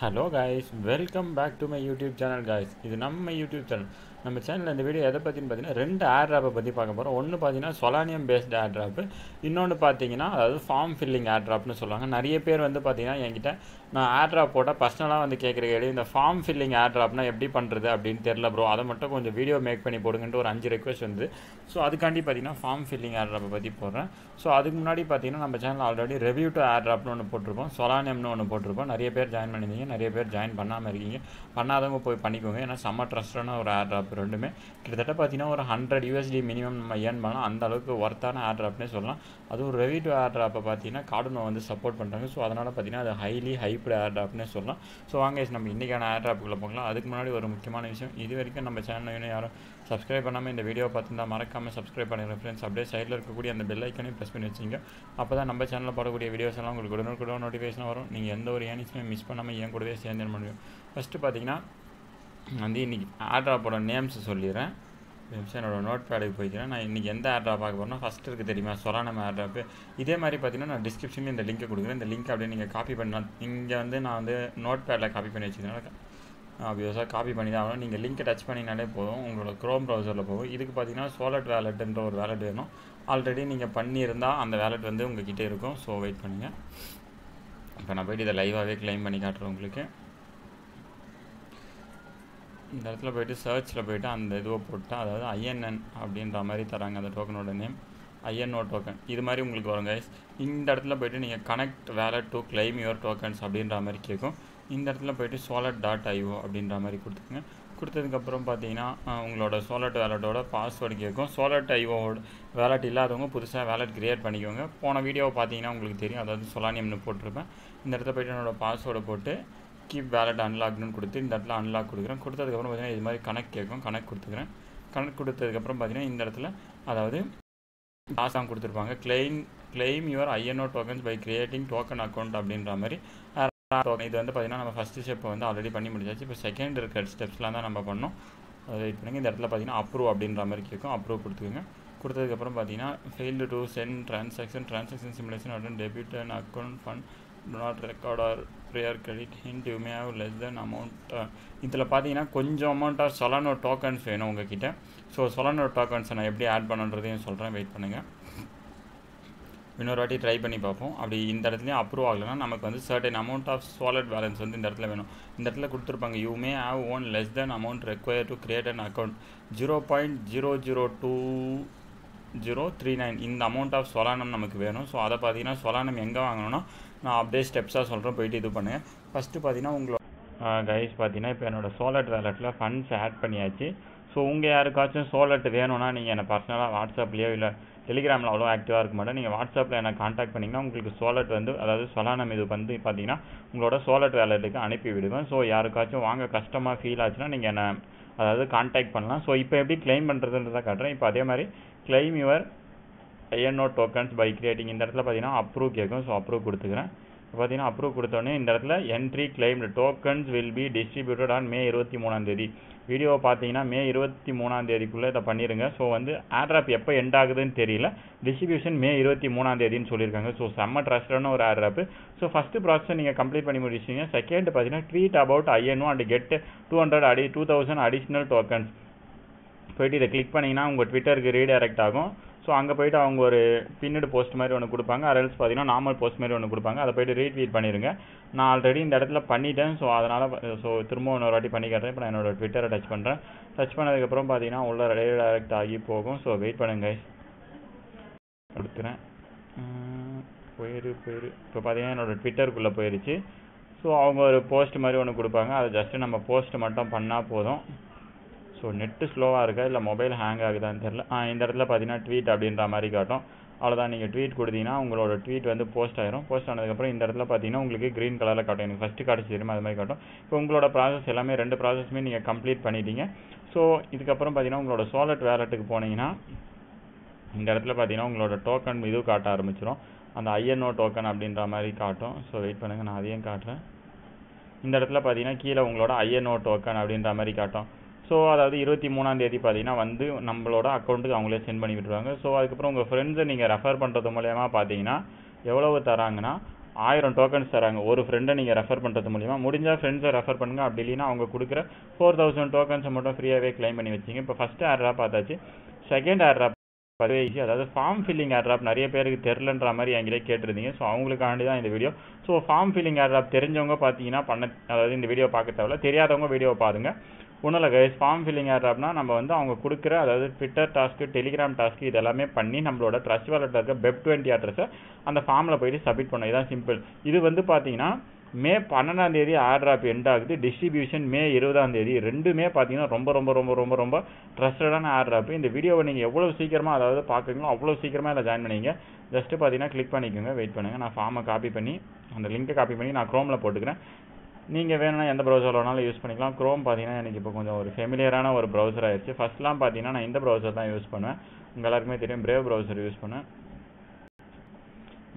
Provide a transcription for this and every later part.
Hello guys, welcome back to my YouTube channel guys. இது நம்ம YouTube channel. நம்ம சேனலில் இந்த வீடியோ எதை பற்றின்னு பார்த்தீங்கன்னா ரெண்டு ஏர்ட்ராப்பை பற்றி பார்க்க போகிறோம். ஒன்று பார்த்தீங்கன்னா சொலானியம் பேஸ்டு ஏர்ட்ராப்பு, இன்னொன்று பார்த்தீங்கன்னா அதாவது ஃபார்ம் ஃபில்லிங் ஏர்ட்ராப்னு சொல்லுவாங்க. நிறைய பேர் வந்து பார்த்தீங்கன்னா என்கிட்ட நான் ஏர்ட்ராப் போட்டால் பர்சனலாக வந்து கேட்குற கேள்வி இந்த ஃபார்ம் ஃபில்லிங் ஏர்ட்ராப்னா எப்படி பண்ணுறது அப்படின்னு தெரில ப்ரோ, அதை மட்டும் கொஞ்சம் வீடியோ மேக் பண்ணி போடுங்கன்ட்டு ஒரு 5 ரெக்வஸ்ட் வந்து. ஸோ அதுக்காண்டி பார்த்தீங்கன்னா ஃபார்ம் ஃபில்லிங் ஏர்ட்ராப்பை பற்றி போடுறேன். ஸோ அதுக்கு முன்னாடி பார்த்தீங்கன்னா நம்ம சேனல் ஆல்ரெடி ரிவ்யூ டு ஏர்ட்ராப்னு ஒன்று போட்டிருப்போம், சொலானியம்னு ஒன்று போட்டிருப்போம். நிறைய பேர் ஜாயின் பண்ணியிருந்தீங்க, நிறைய பேர் ஜாயின் பண்ணாமல் இருக்கீங்க. பண்ணாதவங்க போய் பண்ணிக்கோங்க. ஏன்னா செம்ம ட்ரஸ்டான ஒரு ஏர்ட்ராப் ரெண்டுமே. கிட்டத்தட்ட பார்த்தீங்கன்னா ஒரு 100 USD மினிமம் நம்ம ஏர்ன் பண்ணலாம். அந்த அளவுக்கு ஒர்த்தான ஏர்ட்ராப்னே சொல்லலாம். அதுவும் ரிவ்யூ டு ஏர்ட்ராப்பை பார்த்தீங்கன்னா கார்டுனோ வந்து சப்போர்ட் பண்ணுறாங்க. ஸோ அதனால் பார்த்தீங்கன்னா அது ஹைலி ஹைப்டு ஏர்ட்ராப்னே சொல்லலாம். ஸோ வாங்க நம்ம இன்றைக்கான ஏர்ட்ராப்புக்குள்ளே போகலாம். அதுக்கு முன்னாடி ஒரு முக்கியமான விஷயம், இது வரைக்கும் நம்ம சேனல் இன்னும் யாரும் சப்ஸ்கிரைப் பண்ணாமல் இந்த வீடியோ பார்த்துருந்தா மறக்காமல் சப்ஸ்கிரைப் பண்ணிடுறேன் ஃப்ரெண்ட்ஸ். அப்படியே சைடில் இருக்கக்கூடிய அந்த பெல் ஐக்கனையும் ப்ரெஸ் பண்ணி வச்சுங்க. அப்போ தான் நம்ம சேனலில் போடக்கூடிய வீடியோஸ் எல்லாம் உங்களுக்கு உடனுக்குடன் நோட்டிஃபிகேஷன் வரும். நீங்கள் எந்த ஒரு ஏர்னிங்ஸுமே மிஸ் பண்ணாமல் என் கூடவே சேர்ந்து முடியும். ஃபஸ்ட்டு பார்த்தீங்கன்னா வந்து இன்றைக்கி ஏர்ட்ராப்போட நேம்ஸ் சொல்லிடுறேன். என்னோட நோட் பேடுக்கு போய்க்கிறேன். நான் இன்றைக்கி எந்த ஏர்ட்ராப் பார்க்க போகிறேன்னா ஃபஸ்ட்டு இருக்குது தெரியுமா, சொலானம் ஏர்ட்ராப்பு. இதே மாதிரி பார்த்தீங்கன்னா நான் டிஸ்கிரிப்ஷனில் இந்த லிங்க்கை கொடுக்குறேன். இந்த லிங்க் அப்படியே நீங்கள் காப்பி பண்ணலாம். இங்கே வந்து நான் வந்து நோட் பேடில் காப்பி பண்ணி வச்சுக்கிறேன். ஆப்வியஸாக காப்பி பண்ணி தான் ஆகணும். நீங்கள் லிங்க்கை டச் பண்ணினாலே போதும், உங்களோட க்ரோம் ப்ரௌசரில் போகும். இதுக்கு பார்த்தீங்கன்னா சோலட் வேலெட்டுன்ற ஒரு வேலெட் வேணும். ஆல்ரெடி நீங்கள் பண்ணியிருந்தால் அந்த வேலெட் வந்து உங்கள்கிட்ட இருக்கும். ஸோ வெயிட் பண்ணுங்கள். இப்போ நான் போய்ட்டு இதை லைவாகவே கிளைம் பண்ணி காட்டுறேன் உங்களுக்கு. இந்த இடத்துல போய்ட்டு சர்ச்சில் போய்ட்டு அந்த இதுவை போட்டால் அதாவது INN அப்படின்ற மாதிரி தராங்க அந்த டோக்கனோட நேம், INO டோக்கன். இது மாதிரி உங்களுக்கு வரும் கைஸ். இந்த இடத்துல போய்ட்டு நீங்கள் connect wallet to claim your tokens அப்படின்ற மாதிரி கேட்கும். இந்த இடத்துல போய்ட்டு solat.io அப்படின்ற மாதிரி கொடுத்துருங்க. கொடுத்ததுக்கப்புறம் பார்த்தீங்கன்னா உங்களோட சோலட் வேலட்டோட பாஸ்வேர்டு கேட்கும். solat.io வேலட் இல்லாதவங்க புதுசாக வேலட் க்ரியேட் பண்ணிக்கோங்க. போன வீடியோவை பார்த்தீங்கன்னா உங்களுக்கு தெரியும், அதாவது சொலானியம்னு போட்டிருப்பேன். இந்த இடத்துல போய்ட்டு என்னோடய பாஸ்வேர்டை போட்டு கீப் வேலட் அன்லாக்னு கொடுத்து இந்த இடத்துல அன்லாக் கொடுக்குறேன். கொடுத்ததுக்கப்புறம் பார்த்தீங்கன்னா இது மாதிரி கனெக்ட் கேட்கும். கனெக்ட் கொடுத்துக்கிறேன். கனெக்ட் கொடுத்ததுக்கப்புறம் பார்த்தீங்கன்னா இந்த இடத்துல அதாவது பாஸாக கொடுத்துருப்பாங்க, claim your INO tokens by creating token account அப்படின்ற மாதிரி. இது வந்து பார்த்தீங்கன்னா நம்ம ஃபஸ்ட்டு ஸ்டெப்பை வந்து ஆல்ரெடி பண்ணி முடிச்சாச்சு. இப்போ செகண்ட் இருக்கிற ஸ்டெப்ஸ்லாம் தான் நம்ம பண்ணோம். அதை வெயிட் பண்ணுங்கள். இந்த இடத்துல பார்த்தீங்கன்னா அப்ரூவ் அப்படின்ற மாதிரி கேட்கும். அப்ரூவ் கொடுத்துக்கோங்க. கொடுத்ததுக்கப்புறம் பார்த்தீங்கன்னா failed to send transaction simulation and debit and account fund do not record or prior credit hint you may have less than amount. இதில் பார்த்தீங்கன்னா கொஞ்சம் அமௌண்ட் ஆஃப் சொலானோ டோக்கன்ஸ் வேணும் உங்ககிட்ட. ஸோ சொலானோ டோக்கன்ஸை நான் எப்படி ஆட் பண்ணுறதையும் சொல்கிறேன், வெயிட் பண்ணுங்கள். இன்னொரு வாட்டி ட்ரை பண்ணி பார்ப்போம். அப்படி இந்த இடத்துலையும் அப்ரூவ் ஆகலைன்னா நமக்கு வந்து certain amount of wallet balance வந்து இந்த இடத்துல வேணும். இந்த இடத்துல கொடுத்துருப்பாங்க you may have own less then amount require to create an account 0.002 இந்த அமௌண்ட் ஆஃப் சொலானம் நமக்கு வேணும். ஸோ அதை பார்த்தீங்கன்னா சொலானம் எங்கே வாங்கணும்னா நான் அப்படியே ஸ்டெப்ஸாக சொல்கிறேன், போயிட்டு இது பண்ணுங்கள். ஃபஸ்ட்டு பார்த்தீங்கன்னா உங்களோட கைஸ் பார்த்தீங்கன்னா இப்போ என்னோடய சோலட் வேலெட்டில் ஃபண்ட்ஸ் ஆட் பண்ணியாச்சு. ஸோ உங்கள் யாருக்காச்சும் சோலட் வேணும்னா நீங்கள் என்னை பர்சனலாக வாட்ஸ்அப்லேயோ இல்லை டெலிகிராமில் அவ்வளோ ஆக்டிவாக இருக்க மாட்டேன், நீங்கள் வாட்ஸ்அப்பில் என்னை காண்டாக்ட் பண்ணிங்கன்னா உங்களுக்கு சோலட் வந்து அதாவது சொலானம் இது வந்து பார்த்தீங்கன்னா உங்களோட சோலட் வேலெட்டுக்கு அனுப்பி விடுவேன். ஸோ யாருக்காச்சும் வாங்க கஷ்டமாக ஃபீல் ஆச்சுன்னா நீங்கள் என்னை அதாவது காண்டாக்ட் பண்ணலாம். ஸோ இப்போ எப்படி கிளைம் பண்ணுறதுன்றதை காட்டுறேன். இப்போ அதே மாதிரி claim your INO tokens by creating இந்த இடத்துல பார்த்தீங்கன்னா அப்ரூவ் கேட்கும். ஸோ அப்ரூவ் கொடுத்துக்கிறேன். இப்போ பார்த்தீங்கன்னா அப்ரூவ் கொடுத்தோடனே இந்த இடத்துல entry claimed tokens will be distributed on May 23 வீடியோவை பார்த்தீங்கன்னா May 23 இதை பண்ணிடுங்க. ஸோ வந்து ஏர்ட்ராப் எப்போ எண்ட் ஆகுதுன்னு தெரியல, டிஸ்ட்ரிபியூஷன் May 23 சொல்லியிருக்காங்க. ஸோ செம்ம ட்ரஸ்டான ஒரு ஏர்ட்ராப்பு. ஸோ ஃபஸ்ட்டு ப்ராசஸ் நீங்கள் கம்ப்ளீட் பண்ணி முடிச்சிங்க. செகண்ட் பார்த்தீங்கன்னா tweet about INO and get 2000 additional tokens. போய்ட்டு இதை கிளிக் பண்ணிங்கன்னா உங்கள் ட்விட்டருக்கு ரீடைரக்ட் ஆகும். ஸோ அங்கே போய்ட்டு அவங்க ஒரு பின்னடு போஸ்ட் மாதிரி ஒன்று கொடுப்பாங்க, அரல்ஸ் பார்த்தீங்கன்னா நார்மல் போஸ்ட் மாதிரி ஒன்று கொடுப்பாங்க. அதை போய்ட்டு ரீட்வீட் பண்ணிடுங்க. நான் ஆல்ரெடி இந்த இடத்துல பண்ணிட்டேன். ஸோ அதனால் திரும்ப இன்னொரு வாட்டி பண்ணி காட்டுறேன். இப்போ நான் என்னோடய ட்விட்டரை டச் பண்ணுறேன். டச் பண்ணதுக்கப்புறம் பார்த்தீங்கன்னா உள்ள ரீடைரக்ட் ஆகி போகும். ஸோ வெயிட் பண்ணுங்க, கொடுக்குறேன். போயிரு இப்போ பார்த்தீங்கன்னா என்னோடய ட்விட்டருக்குள்ளே போயிடுச்சு. ஸோ அவங்க ஒரு போஸ்ட் மாதிரி ஒன்று கொடுப்பாங்க, அதை ஜஸ்ட்டு நம்ம போஸ்ட் மட்டும் பண்ணால் போதும். ஸோ நெட்டு ஸ்லோவாக இருக்கா இல்லை மொபைல் ஹேங் ஆகுதான்னு தெரில. இந்த இடத்துல பார்த்தீங்கன்னா ட்வீட் அப்படின்ற மாதிரி காட்டும். அவ்வளோதான், நீங்கள் ட்வீட் கொடுத்தீங்கன்னா உங்களோட ட்வீட் வந்து போஸ்ட் ஆயிரும். போஸ்ட் ஆனதுக்கப்புறம் இந்த இடத்துல பார்த்தீங்கன்னா உங்களுக்கு க்ரீன் கலரில் காட்டும். எனக்கு ஃபஸ்ட்டு காட்சி தெரியுமா அது மாதிரி காட்டும். இப்போ உங்களோட ப்ராசஸ் எல்லாமே 2 ப்ராசஸுமே நீங்கள் கம்ப்ளீட் பண்ணிட்டீங்க. ஸோ இதுக்கப்புறம் பார்த்தீங்கன்னா உங்களோட சோலட் வேலெட்டுக்கு போனீங்கன்னா இந்த இடத்துல பார்த்தீங்கன்னா உங்களோட டோக்கன் இது காட்ட ஆரம்பிச்சிடும். அந்த INO டோக்கன் அப்படின்ற மாதிரி காட்டும். ஸோ வெயிட் பண்ணுங்கள், நான் அதையும் காட்டுறேன். இந்த இடத்துல பார்த்தீங்கன்னா கீழே உங்களோட INO டோக்கன் அப்படின்ற மாதிரி காட்டும். ஸோ அதாவது 23 பார்த்தீங்கன்னா வந்து நம்மளோட அக்கௌண்ட்டுக்கு அவங்களே சென்ட் பண்ணி விட்டுருவாங்க. ஸோ அதுக்கப்புறம் உங்கள் ஃப்ரெண்ட்ஸை நீங்கள் ரெஃபர் பண்ணுறது மூலயமா பார்த்தீங்கன்னா எவ்வளவு தராங்கன்னா 1000 டோக்கன்ஸ் தராங்க ஒரு ஃப்ரெண்டை நீங்கள் ரெஃபர் பண்ணுறது மூலிமா. முடிஞ்சால் ஃப்ரெண்ட்ஸை ரெஃபர் பண்ணுங்கள், அப்படி இல்லைன்னா அவங்க கொடுக்குற 4000 டோக்கன்ஸை மட்டும் ஃப்ரீயாகவே கிளைம் பண்ணி வச்சிங்க. இப்போ ஃபஸ்ட்டு ஏர்ட்ராப் பார்த்தாச்சு. செகண்ட் ஏர்ட்ராப் அதுவே ஈஸி, அதாவது ஃபார்ம் ஃபில்லிங் ஏர்ட்ராப் நிறைய பேருக்கு தெரிலன்ற மாதிரி என்கிட்ட கேட்டிருந்தீங்க. ஸோ அவங்களுக்காண்டி தான் இந்த video. So form filling airdrop தெரிஞ்சவங்க பார்த்தீங்கன்னா அதாவது இந்த வீடியோ பார்க்க தேவையில்ல, தெரியாதவங்க வீடியோவை பாருங்கள். ஒன்றும் இல்லை கைஸ், ஃபார்ம் ஃபில்லிங் ஏர்ட்ராப்னா நம்ம வந்து அவங்க கொடுக்குற அதாவது ட்விட்டர் டாஸ்க்கு, டெலிகிராம் டாஸ்க்கு இது எல்லாமே பண்ணி நம்மளோட ட்ரஸ்ட் வாலெட்டில் இருக்க BEP20 அட்ரஸை அந்த ஃபார்மில் போயிட்டு சப்மிட் பண்ணோம். இதுதான் சிம்பிள். இது வந்து பார்த்தீங்கன்னா மே 12 ஏர்ட்ராப் எண்ட் ஆகுது, டிஸ்ட்ரிபியூஷன் மே 20 ரெண்டுமே பார்த்தீங்கன்னா ரொம்ப ரொம்ப ரொம்ப ரொம்ப ரொம்ப ட்ரஸ்டடான ஏர்ட்ராப். இந்த வீடியோவை நீங்கள் எவ்வளோ சீக்கிரமாக அதாவது பார்க்குறீங்களோ அவ்வளோ சீக்கிரமாக இதில் ஜாயின் பண்ணிங்க. ஜஸ்ட்டு பார்த்தீங்கன்னா கிளிக் பண்ணிக்கோங்க, வெயிட் பண்ணுங்கள். நான் ஃபார்மை காப்பி பண்ணி அந்த லிங்க்கை காப்பி பண்ணி நான் க்ரோமில் போட்டுக்கிறேன். நீங்கள் வேணும்னா எந்த ப்ரௌசர் வேணாலும் யூஸ் பண்ணிக்கலாம். க்ரோம் பார்த்தீங்கன்னா எனக்கு இப்போ கொஞ்சம் ஒரு ஃபெமிலியரான ஒரு ப்ரௌசர் ஆயிடுச்சு. ஃபஸ்ட்லாம் பார்த்தீங்கன்னா நான் இந்த ப்ரௌசர் தான் யூஸ் பண்ணுவேன், உங்கள் எல்லாருக்குமே தெரியும், பிரேவ் ப்ரௌசர் யூஸ் பண்ணுவேன்.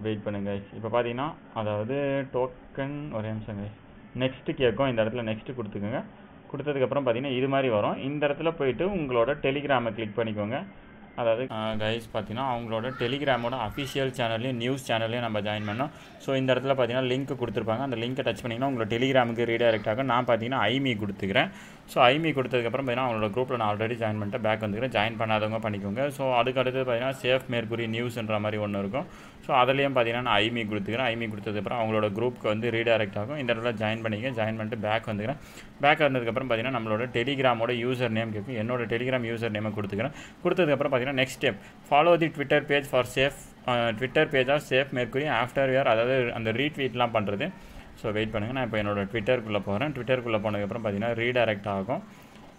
வெயிட் பண்ணுங்க கைஸ். இப்போ பார்த்தீங்கன்னா அதாவது டோக்கன் ஒரு நிமிஷம் கைஸ், நெக்ஸ்ட்டு கேட்கும். இந்த இடத்துல நெக்ஸ்ட்டு கொடுத்துக்கோங்க. கொடுத்ததுக்கப்புறம் பார்த்தீங்கன்னா இது மாதிரி வரும். இந்த இடத்துல போயிட்டு உங்களோட டெலிகிராமை கிளிக் பண்ணிக்கோங்க. அதாவது கைஸ் பார்த்தீங்கன்னா அவங்களோட டெலிகிராமோட அஃபிஷியல் சேனல்லையும் நியூஸ் சேனல்லையும் நம்ம ஜாயின் பண்ணோம். ஸோ இந்த இடத்துல பார்த்தீங்கன்னா லிங்க் கொடுத்துருப்பாங்க. அந்த லிங்க்கை டச் பண்ணிங்கன்னா உங்களோட டெலிகிராமுக்கு ரீடைரக்ட் ஆகும். நான் பார்த்தீங்கன்னா ஐமி கொடுத்துக்கிறேன். ஸோ ஐமி கொடுத்ததுக்கப்புறம் பார்த்தீங்கன்னா அவங்களோட குரூப்பில் நான் ஆல்ரெடி ஜாயின் பண்ணிட்டு பேக் வந்துக்கிறேன். ஜாயின் பண்ணாதவங்க பண்ணிக்கோங்க. ஸோ அதுக்கு அடுத்து பார்த்தீங்கன்னா சேஃப் மெர்குரி நியூஸ்ன்ற மாதிரி ஒன்று இருக்கும். ஸோ அதுலேயும் பார்த்தீங்கன்னா நான் ஐமி கொடுத்துக்கிறேன். ஐமி கொடுத்ததுக்கப்புறம் அவங்களோட குரூப்புக்கு வந்து ரீடைரக்ட் ஆகும். இந்த இடத்துல ஜாயின் பண்ணிக்க. ஜாயின் பண்ணிட்டு பேக் வந்துக்கிறேன். பேக் வந்ததுக்கப்புறம் பார்த்தீங்கன்னா நம்மளோட டெலிகிராமோட யூசர் நேம் கேட்கும். என்னோட டெலிகிராம் யூசர் நேமை கொடுத்துக்கிறேன். கொடுத்ததுக்கப்புறம் பார்த்தீங்கன்னா next step, follow the Twitter page for safe Twitter page of safe Mercury after where, அதாவது அந்த ரீட்வீட்லாம் பண்ணுறது. ஸோ வெயிட் பண்ணுங்கள், நான் இப்போ என்னோட ட்விட்டருக்குள்ளே போகிறேன். ட்விட்டருக்குள்ளே போனதுக்கப்புறம் பார்த்தீங்கன்னா ரீடைரக்ட் ஆகும்.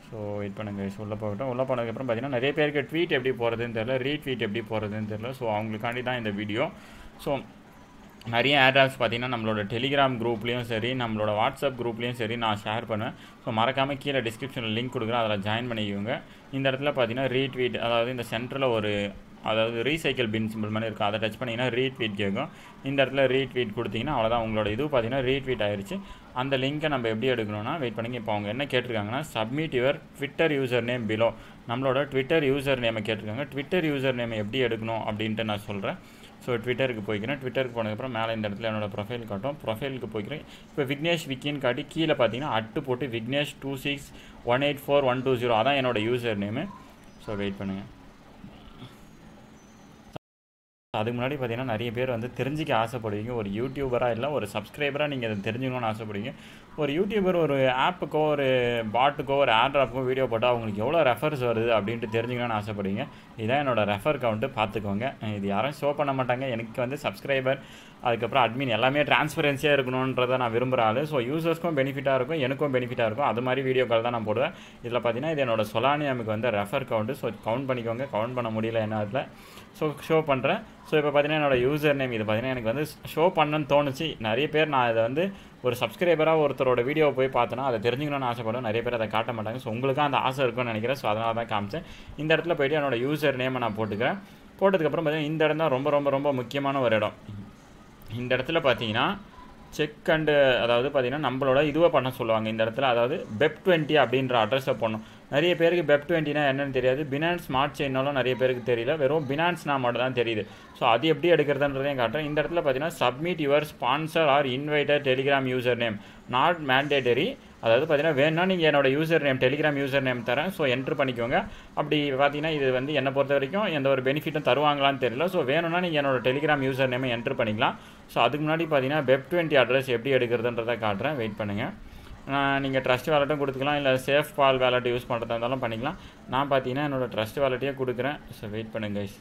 ஸோ வெயிட் பண்ணுங்கள், உள்ளே போகட்டும். உள்ளே போனதுக்கப்புறம் பார்த்தீங்கன்னா நிறைய பேருக்கு ட்வீட் எப்படி போகிறதுன்னு தெரியல, ரீட்வீட் எப்படி போகிறதுன்னு தெரியல. ஸோ அவங்களுக்காண்டி தான் இந்த வீடியோ. ஸோ நிறைய ஏர்ட்ராப்ஸ் பார்த்தீங்கன்னா நம்மளோட டெலிகிராம் குரூப்லேயும் சரி, நம்மளோட வாட்ஸ்அப் குரூப்லேயும் சரி நான் ஷேர் பண்ணுவேன். ஸோ மறக்காமல் கீழே டிஸ்கிரிப்ஷனில் லிங்க் கொடுக்குறேன், அதில் ஜாயின் பண்ணிக்கோங்க. இந்த இடத்துல பார்த்தீங்கன்னா ரீட்வீட், அதாவது இந்த சென்டரில் ஒரு அதாவது ரீசைக்கிள் பின் சிம்பிள் மாதிரி இருக்கும், அதை டச் பண்ணிங்கன்னா ரீட்வீட் கேட்கும். இந்த இடத்துல ரீட்வீட் கொடுத்தீங்கன்னா அவ்வளோதான், உங்களோட இது பார்த்தீங்கன்னா ரீட்வீட் ஆயிடுச்சு. அந்த லிங்க்கை நம்ம எப்படி எடுக்கணும்னா வெயிட் பண்ணிங்க. இப்போ அவங்க என்ன கேட்டிருக்காங்கன்னா submit your Twitter user name below, நம்மளோட ட்விட்டர் யூசர் நேமை கேட்டிருக்காங்க. ட்விட்டர் யூசர் நேமை எப்படி எடுக்கணும் அப்படின்ட்டு நான் சொல்கிறேன். ஸோ ட்விட்டருக்கு போய்க்கிறேன். ட்விட்டருக்கு போனதுக்கப்புறம் மேலே இந்த இடத்துல என்னோடய ப்ரொஃபைல் காட்டும். ப்ரொஃபைலுக்கு போய்க்கிறேன். இப்போ விக்னேஷ் விக்கின்னு காட்டி கீழே பார்த்தீங்கன்னா அட்டு போட்டு விக்னேஷ் 26184,120 அதான் என்னோடய யூசர் நேமு. ஸோ வெயிட் பண்ணுங்கள். அதுக்கு முன்னாடி பார்த்தீங்கன்னா நிறைய பேர் வந்து தெரிஞ்சிக்க ஆசைப்படுவீங்க, ஒரு யூடியூபராக இல்லை ஒரு சப்ஸ்கிரைபராக நீங்கள் அதை தெரிஞ்சுக்கணும்னு ஆசைப்படுவீங்க. ஒரு யூடியூபர் ஒரு ஆப்புக்கோ ஒரு பாட்டுக்கோ ஒரு ஏர்ட்ராப்புக்கோ வீடியோ போட்டால் அவங்களுக்கு எவ்வளோ ரெஃபர்ஸ் வருது அப்படின்ட்டு தெரிஞ்சுக்கணும்னு ஆசைப்படுவீங்க. இதான் என்னோடய ரெஃபர் கவுண்ட்டு, பார்த்துக்கோங்க. இது யாரும் ஷோ பண்ண மாட்டாங்க. எனக்கு வந்து சப்ஸ்கிரைபர் அதுக்கப்புறம் அட்மின் எல்லாமே டிரான்ஸ்பரன்சியாக இருக்கணுன்றதை நான் விரும்புகிற ஆள். ஸோ யூசர்ஸ்க்கும் பெனிஃபிட்டாக இருக்கும், எனக்கும் பெனிஃபிட்டாக இருக்கும். அது மாதிரி வீடியோக்கள் தான் நான் போடுவேன். இதில் பார்த்தீங்கன்னா இது என்னோட சொலானியமுக்கு வந்து ரெஃபர் கவுண்ட்டு. ஸோ கவுண்ட் பண்ணிக்கோங்க. கவுண்ட் பண்ண முடியல என்ன அதில். ஸோ ஷோ பண்ணுறேன். ஸோ இப்போ பார்த்தீங்கன்னா என்னோடய யூசர் நேம் இது பார்த்தீங்கன்னா எனக்கு வந்து ஷோ பண்ணணும்னு தோணுச்சு. நிறைய பேர் நான் இதை வந்து ஒரு சப்ஸ்கிரைபராக ஒருத்தரோட வீடியோவை போய் பார்த்தோன்னா அதை தெரிஞ்சுக்கணும்னு ஆசைப்படுவேன். நிறைய பேர் அதை காட்ட மாட்டாங்க. ஸோ உங்களுக்கும் அந்த ஆசை இருக்கும்னு நினைக்கிறேன். ஸோ அதனால தான் காமிச்சேன். இந்த இடத்துல போய்ட்டு என்னோடய யூசர் நேமை நான் போட்டுக்கிறேன். போட்டதுக்கப்புறம் பார்த்தீங்கன்னா இந்த இடம் தான் ரொம்ப ரொம்ப ரொம்ப முக்கியமான ஒரு இடம். இந்த இடத்துல பார்த்தீங்கன்னா செக் அண்டு அதாவது பார்த்தீங்கன்னா நம்மளோட இதுவை பண்ண சொல்லுவாங்க. இந்த இடத்துல அதாவது BEP20 அப்படின்ற அட்ரஸை போடணும். நிறைய பேருக்கு BEP20னா என்னென்னு தெரியாது. பினான்ஸ் ஸ்மார்ட் செயினாலும் நிறைய பேருக்கு தெரியல, வெறும் பினான்ஸ்னா மட்டும் தான் தெரியுது. ஸோ அது எப்படி எடுக்கிறதுன்றதையும் காட்டுறேன். இந்த இடத்துல பார்த்தீங்கன்னா submit your sponsor R invited Telegram user name not mandatory, அதாவது பார்த்தீங்கன்னா வேணும்னா நீங்கள் என்னோடய user name Telegram user name தரேன். ஸோ என்ட்ரு பண்ணிக்கோங்க. அப்படி பார்த்தீங்கன்னா இது வந்து என்னை பொறுத்த வரைக்கும் எந்த ஒரு பெனிஃபிட்டும் தருவாங்களான்னு தெரியல. ஸோ வேணும்னா நீங்கள் என்னோடய டெலிகிராம் யூசர் நேமை என்ட்ரு பண்ணிக்கலாம். ஸோ அதுக்கு முன்னாடி பார்த்தீங்கன்னா BEP20 அட்ரஸ் எப்படி எடுக்கிறதுன்றதை காட்டுறேன். வெயிட் பண்ணுங்கள். நீங்கள் ட்ரஸ்ட் வேலட்டும் கொடுத்துக்கலாம், இல்லை சேஃப் பால் வேலட் யூஸ் பண்ணுறதா இருந்தாலும் பண்ணிக்கலாம். நான் பார்த்தீங்கன்னா என்னோடய ட்ரஸ்ட் வேலட்டையே கொடுக்குறேன். ஸோ வெயிட் பண்ணுங்க கைஸ்.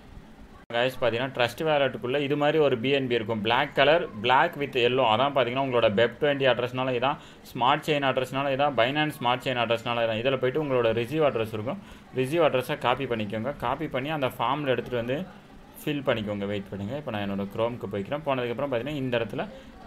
பார்த்தீங்கன்னா ட்ரஸ்ட் வேலட்டுக்குள்ளே இது மாதிரி ஒரு BNB இருக்கும், black colour, black with yellow. அதான் பார்த்தீங்கன்னா உங்களோட BEP20 அட்ரஸ்னால இதான், ஸ்மார்ட் செயின் அட்ரஸ்னால இதான், பைனான்ஸ் ஸ்மார்ட் செயின் அட்ரஸ்னால இதான். இதில் போய்ட்டு உங்களோட ரிசீவ் அட்ரஸ் இருக்கும். ரிசீவ் அட்ரஸை காப்பி பண்ணிக்கோங்க. காப்பி பண்ணி அந்த ஃபார்மில் எடுத்துகிட்டு வந்து ஃபில் பண்ணிக்கோங்க. வெயிட் பண்ணுங்கள். இப்போ நான் என்னோடய க்ரோமுக்கு போய்க்கிறேன். போனதுக்கப்புறம் பார்த்தீங்கன்னா இந்த இடத்துல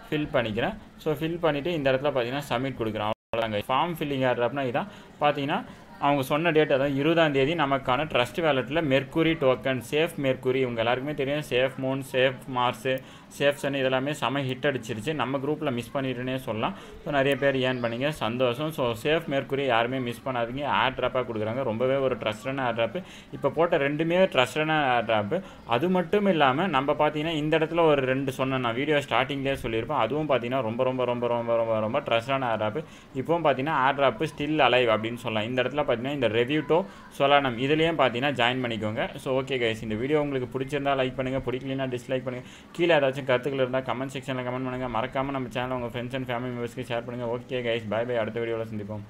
ஃபில் பண்ணிக்கிறேன். ஸோ ஃபில் பண்ணிவிட்டு இந்த இடத்துல பார்த்தீங்கன்னா சப்மிட் கொடுக்குறேன். அவ்வளோதாங்க. ஃபார்ம் ஃபில்லிங் ஏர்ட்ராப்னா இதான். பார்த்தீங்கன்னா அவங்க சொன்ன டேட் அதாவது 20ஆம் தேதி நமக்கான ட்ரஸ்ட் வேலெட்டில் மெர்க்குரி டோக்கன், சேஃப் மெர்க்குரி, இவங்க எல்லாருக்குமே தெரியும். Safe moon, safe Mars, safe sun இதெல்லாமே செம ஹிட் அடிச்சிருச்சு. நம்ம குரூப்பில் மிஸ் பண்ணிட்டுனே சொல்லலாம். ஸோ நிறைய பேர் ஏர்ன் பண்ணிங்க, சந்தோஷம். ஸோ சேஃப் மெர்க்குரி யாருமே மிஸ் பண்ணாதீங்க. ஏர் ட்ராப்பாக கொடுக்குறாங்க, ரொம்பவே ஒரு ட்ரஸ்டான ஏர் ட்ராப்பு. இப்போ போட்ட ரெண்டுமே ட்ரஸ்டான ஏர் ட்ராப்பு. அது மட்டும் இல்லாமல் நம்ம பார்த்தீங்கன்னா இந்த இடத்துல ஒரு 2 சொன்னேன், நான் வீடியோ ஸ்டார்டிங்லேயே சொல்லியிருப்பேன். அதுவும் பார்த்தீங்கன்னா ரொம்ப ரொம்ப ரொம்ப ரொம்ப ரொம்ப ரொம்ப ட்ரஸ்டான ஏர் ட்ராப்பு. இப்போவும் பார்த்தீங்கன்னா ஏர் ட்ராப்பு ஸ்டில் அலைவ் அப்படின்னு சொல்லலாம். இந்த இடத்துல பார்த்தீங்கன்னா இந்த ரெவியூட்டோ சொலானம் இதுலேயும் பார்த்தீங்கன்னா ஜாயின் பண்ணிக்கோங்க. ஸோ ஓகே கைஸ், இந்த வீடியோ உங்களுக்கு பிடிச்சிருந்தா லைக் பண்ணுங்கள், பிடிக்கலனா டிஸ்லைக் பண்ணுங்கள். கீழே ஏதாச்சும் கருத்துக்கள் இருந்தால் கமெண்ட் செக்ஷனில் கமெண்ட் பண்ணுங்கள். மறக்காமல் நம்ம சேனலை உங்கள் ஃப்ரெண்ட்ஸ் அண்ட் ஃபேமிலி மெம்பர்ஸ்க்கு ஷேர் பண்ணுங்கள். Okay guys, bye bye. அடுத்த வீடியோவில் சந்திப்போம்.